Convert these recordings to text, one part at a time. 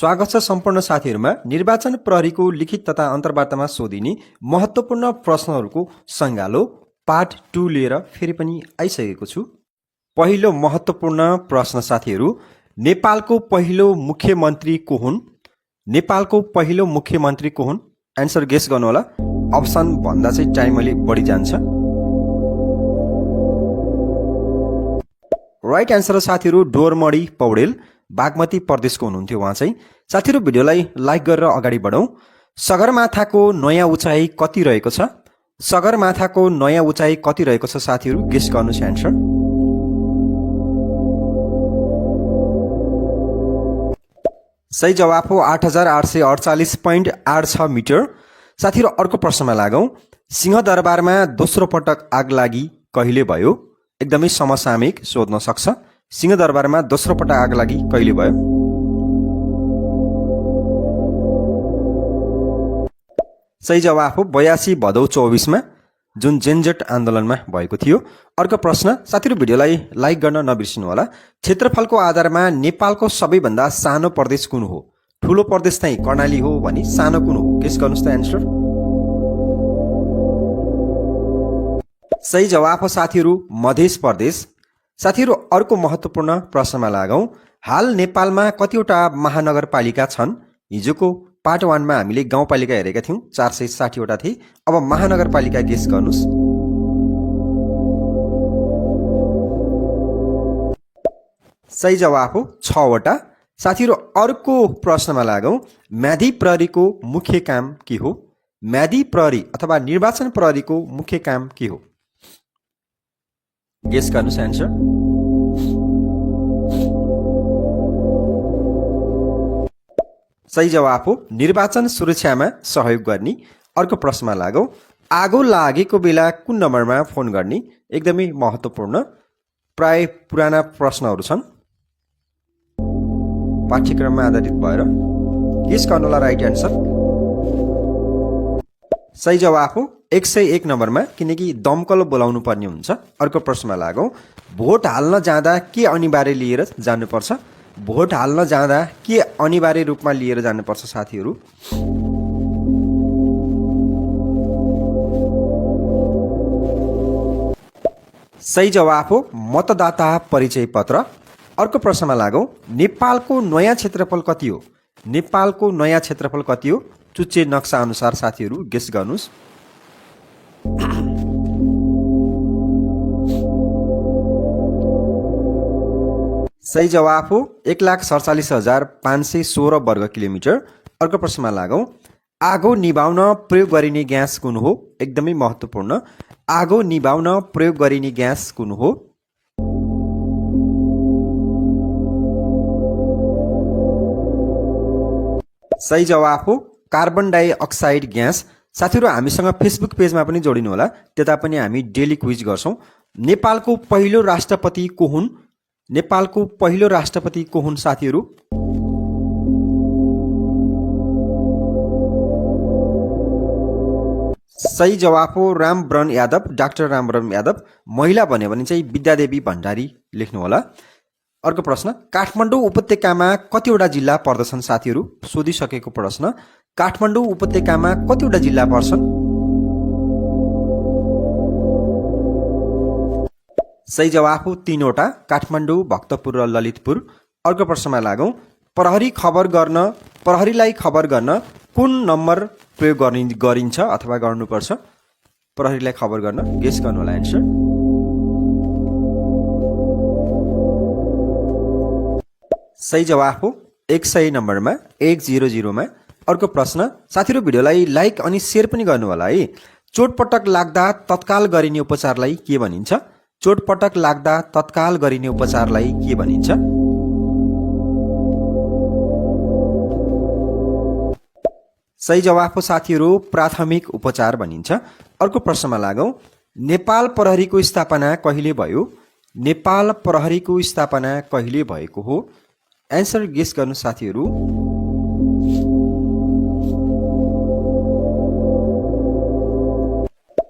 स्वागत छ सम्पूर्ण साथीहरुमा। निर्वाचन प्रहरीको लिखित तथा अन्तर्वार्तामा सोधिने महत्त्वपूर्ण प्रश्नहरूको संगालो पार्ट 2 लिएर फेरि पनि आइसकेको छु। पहिलो महत्त्वपूर्ण प्रश्न साथीहरु, नेपालको पहिलो मुख्यमन्त्री को हुन्? नेपालको पहिलो मुख्यमन्त्री को हुन्? आन्सर गेस गर्नु होला। अप्सन भन्दा चाहिँ टाइम अलि बढी जान्छ। राइट आन्सर साथीहरु डोरमणी पौडेल, बागमती प्रदेशको हुनुहुन्थ्यो उहाँ चाहिँ। साथीहरु भिडियोलाई लाइक गरेर अगाडि बढौं। सगरमाथाको नयाँ उचाइ कति रहेको छ? सगरमाथाको नयाँ उचाइ कति रहेको छ साथीहरु? गेस गर्नुस् आन्सर। सही जवाफ हो 8848.86 मिटर। साथीहरु अर्को प्रश्नमा लागौं। सिंहदरबारमा दोस्रो पटक आग लागि कहिले भयो? एकदमै समसामयिक सोध्न सक्छ। सिंहदरबारमा दोस्रो पटक आग लागि कहिले भयो? सही जवाफ हो 82 भदौ 24 मा, जुन जेनजेट आन्दोलनमा भएको थियो। अर्को प्रश्न साथीहरु भिडियोलाई लाइक गर्न नबिर्सिनु होला। क्षेत्रफलको आधारमा नेपालको सबैभन्दा सानो प्रदेश कुन हो? ठूलो प्रदेश चाहिँ कर्णाली हो भने सानो कुन हो? गेस गर्नुस् त आन्सर। सही जवाफ हो साथीहरु मध्य प्रदेश। साथीहरु अर्को महत्त्वपूर्ण प्रश्नमा लागौं। हाल नेपालमा कतिवटा महानगरपालिका छन्? हिजोको पार्ट 1 मा हामीले गाउँपालिका हेरेका थियौं, 460 वटा थिए। अब महानगरपालिका गेस गर्नुस्। सही जवाफ हो 6 वटा। साथीहरु अर्को प्रश्नमा लागौं। म्यादी प्रहरीको मुख्य काम के हो? म्यादी प्रहरी अथवा निर्वाचन प्रहरीको मुख्य काम के हो? गेस गर्नुस् आन्सर। सही जवाफ हो निर्वाचन सुरक्षामा सहयोग गर्ने। अर्को प्रश्नमा लागौं। आगो लागेको बेला कुन नम्बरमा फोन गर्ने? एकदमै महत्त्वपूर्ण, प्राय पुराना प्रश्नहरू छन् पाठ्यक्रममा आधारित भएर। गेस गर्नुहोला राइट आन्सर। सही जवाफ हो 101 नम्बरमा, किनकि दमकल बोलाउनु पर्ने हुन्छ। अर्को प्रश्नमा लागौं। भोट हाल्न जाँदा के अनिवार्य लिएर जानुपर्छ? भोट हाल्न जाँदा के अनिवार्य रूपमा लिएर जानुपर्छ साथीहरु? सही जवाफ हो मतदाता परिचय पत्र। अर्को प्रश्नमा लागौं। नेपालको नयाँ क्षेत्रफल कति हो? नेपालको नयाँ क्षेत्रफल कति हो? चुच्चे नक्सा अनुसार साथीहरु गेस गर्नुस्। सही जवाफ हो 1,47,516 वर्ग किलोमिटर। अर्को प्रश्नमा लागौं। आगो निभाउन प्रयोग गरिने ग्यास कुन हो? एकदमै महत्त्वपूर्ण, आगो निभाउन प्रयोग गरिने ग्यास कुन हो? सही जवाफ हो कार्बन डाइअक्साइड ग्यास। साथीहरु हामीसँग फेसबुक पेजमा पनि जोडिनु होला, त्यता पनि हामी डेली क्विज गर्छौं। नेपालको पहिलो राष्ट्रपति को हुन्? नेपालको पहिलो राष्ट्रपति को हुन् साथीहरु? सही जवाफ हो रामवरण यादव, डाक्टर रामवरण यादव। महिला भन्यो भने चाहिँ विद्यादेवी भण्डारी लेख्नु होला। अर्को प्रश्न। काठमाडौँ उपत्यकामा कतिवटा जिल्ला पर्दछन् साथीहरु? सोधिसकेको प्रश्न। काठमाडौँ उपत्यकामा कतिवटा जिल्ला पर्छन्? सही जवाफ हो 3 वटा, काठमाडौँ, भक्तपुर र ललितपुर। अर्को प्रश्नमा लागौं। प्रहरीलाई खबर गर्न कुन नम्बर प्रयोग गरिन्छ अथवा गर्नुपर्छ? प्रहरीलाई खबर गर्न गेस गर्नु होला आन्सर। सही जवाफ हो 100 नम्बरमा, 100 मा। अर्को प्रश्न साथीहरु भिडियोलाई लाइक अनि शेयर पनि गर्नु होला है। चोटपटक लाग्दा तत्काल गरिने उपचारलाई के भनिन्छ? चोटपटक लाग्दा तत्काल गरिने उपचारलाई के भनिन्छ? सही जवाफ हो साथीहरु प्राथमिक उपचार भनिन्छ। अर्को प्रश्नमा लागौं। नेपाल प्रहरीको स्थापना कहिले भयो? नेपाल प्रहरीको स्थापना कहिले भएको हो? आन्सर गेस गर्नु साथीहरु।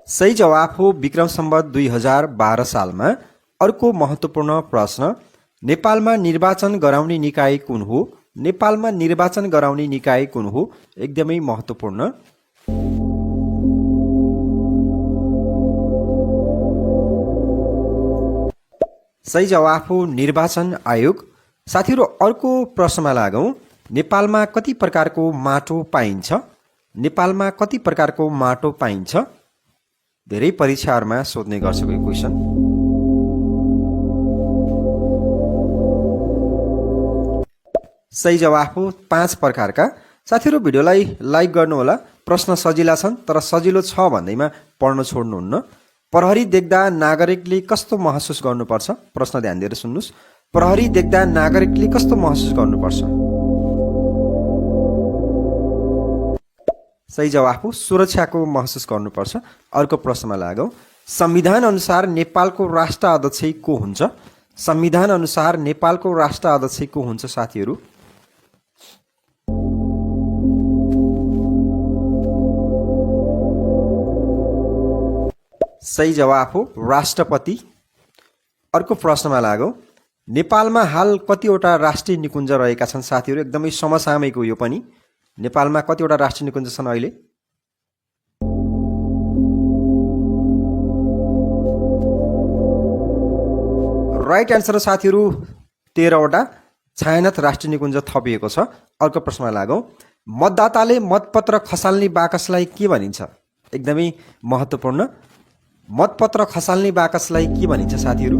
सही जवाफ हो विक्रम सम्वत 2012 सालमा। अर्को महत्त्वपूर्ण प्रश्न। नेपालमा निर्वाचन गराउने निकाय कुन हो? नेपालमा निर्वाचन गराउने निकाय कुन हो? एकदमै महत्त्वपूर्ण। सही जवाफ हो निर्वाचन आयोग। साथीहरू अर्को प्रश्नमा लागौँ। नेपालमा कति प्रकारको माटो पाइन्छ? नेपालमा कति प्रकारको माटो पाइन्छ? धेरै परीक्षाहरूमा सोध्ने गर्छ यो क्वेसन। सही जवाफ हो 5 प्रकारका। साथीहरू भिडियोलाई लाइक गर्नुहोला। प्रश्न सजिला छन् तर सजिलो छ भन्दैमा पढ्न छोड्नुहुन्न। प्रहरी देख्दा नागरिकले कस्तो महसुस गर्नुपर्छ? प्रश्न ध्यान दिएर सुन्नुहोस्। प्रहरी देख्दा नागरिकले कस्तो महसुस गर्नुपर्छ? सही जवाफ हो सुरक्षाको महसुस गर्नुपर्छ। अर्को प्रश्नमा लागौँ। संविधान अनुसार नेपालको राष्ट्र अध्यक्ष को हुन्छ? संविधान अनुसार नेपालको राष्ट्र अध्यक्ष को हुन्छ साथीहरू? सही जवाफ हो राष्ट्रपति। अर्को प्रश्नमा लागौँ। नेपालमा हाल कतिवटा राष्ट्रिय निकुञ्ज रहेका छन् साथीहरू? एकदमै समसामयिक हो यो पनि। नेपालमा कतिवटा राष्ट्रिय निकुञ्ज छन् अहिले? राइट एन्सर साथीहरू 13 वटा छायानथ राष्ट्रिय निकुञ्ज थपिएको छ। अर्को प्रश्नमा लागौँ। मतदाताले मतपत्र खसाल्ने बाकसलाई के भनिन्छ? एकदमै महत्त्वपूर्ण। मतपत्र खसाल्ने बाकसलाई के भनिन्छ साथीहरू?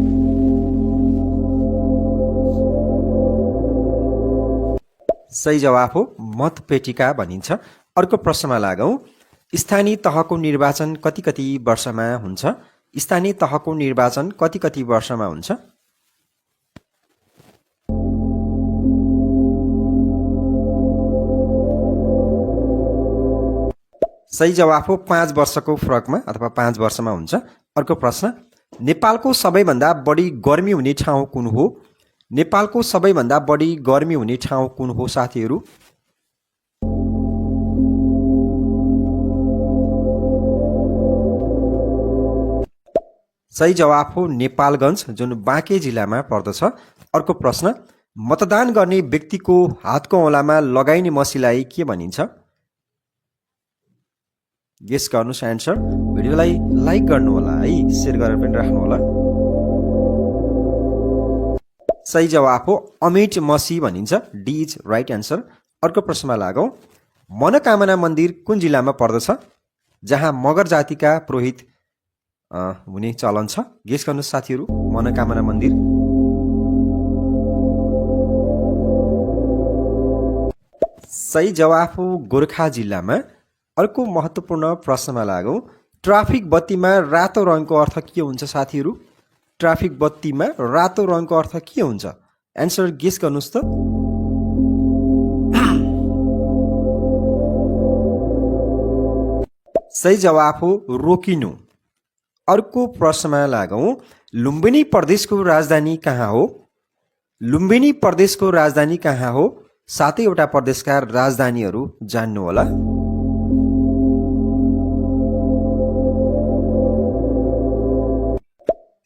सही जवाफ हो मतपेटिका भनिन्छ। अर्को प्रश्नमा लागौँ। स्थानीय तहको निर्वाचन कति वर्षमा हुन्छ? स्थानीय तहको निर्वाचन कति वर्षमा हुन्छ? सही जवाफ हो 5 वर्षको फरकमा अथवा 5 वर्षमा हुन्छ। अर्को प्रश्न। नेपालको सबैभन्दा बढी गर्मी हुने ठाउँ कुन हो? नेपालको सबैभन्दा बढी गर्मी हुने ठाउँ कुन हो साथीहरू? सही जवाफ हो नेपालगञ्ज, जुन बाँके जिल्लामा पर्दछ। अर्को प्रश्न। मतदान गर्ने व्यक्तिको हातको औँलामा लगाइने मसीलाई के भनिन्छ? गेस गर्नुहोस् एन्सर। भिडियोलाई लाइक गर्नुहोला है, शेयर गरेर पनि राख्नुहोला। सही जवाफ हो अमेट मसी भनिन्छ। D is right answer. अर्को प्रश्नमा लागौँ। मनोकामना मन्दिर कुन जिल्लामा पर्दछ जहाँ मगर जातिका पुरोहित हुने चलन छ? गेस गर्नुहोस् साथीहरू। मनोकामना मन्दिर सही जवाफ हो गोर्खा जिल्लामा। अर्को महत्त्वपूर्ण प्रश्नमा लागौँ। ट्राफिक बत्तीमा रातो रङको अर्थ के हुन्छ साथीहरू? ट्राफिक बत्तीमा रातो रङको अर्थ के हुन्छ? एन्सर गेस गर्नुहोस् त। सही जवाफ हो रोकिनु। अर्को प्रश्नमा लागौँ। लुम्बिनी प्रदेशको राजधानी कहाँ हो? लुम्बिनी प्रदेशको राजधानी कहाँ हो? 7 वटा प्रदेशका राजधानीहरू जान्नुहोला।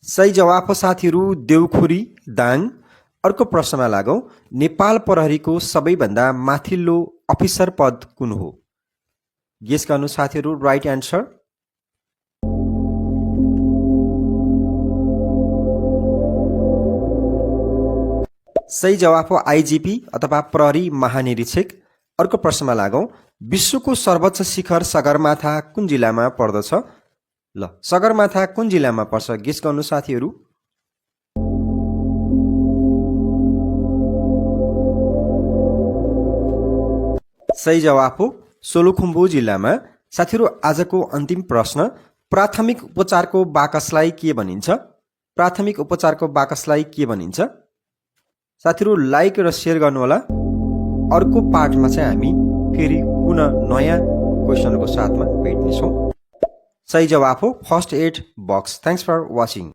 सही जवाफ हो साथीहरू देउखुरी दाङ। अर्को प्रश्नमा लागौँ। नेपाल प्रहरीको सबैभन्दा माथिल्लो अफिसर पद कुन हो? गेस गर्नु साथीहरू। Right answer. सही जवाफ हो आइजिपी अथवा प्रहरी महानिरीक्षक। अर्को प्रश्नमा लागौँ। विश्वको सर्वोच्च शिखर सगरमाथा कुन जिल्लामा पर्दछ? ल सगरमाथा कुन जिल्लामा पर्छ? गेस गर्नु साथीहरू। सही जवाफ हो सोलुखुम्बु जिल्लामा। साथीहरू आजको अन्तिम प्रश्न। प्राथमिक उपचारको बाकसलाई के भनिन्छ? प्राथमिक उपचारको बाकसलाई के भनिन्छ? साथीहरू लाइक र शेयर गर्नुहोला। अर्को पार्टमा चाहिँ हामी फेरि पुनः नयाँ क्वेसनको साथमा भेट्नेछौँ। सही जवाफ हो first aid box. Thanks for watching.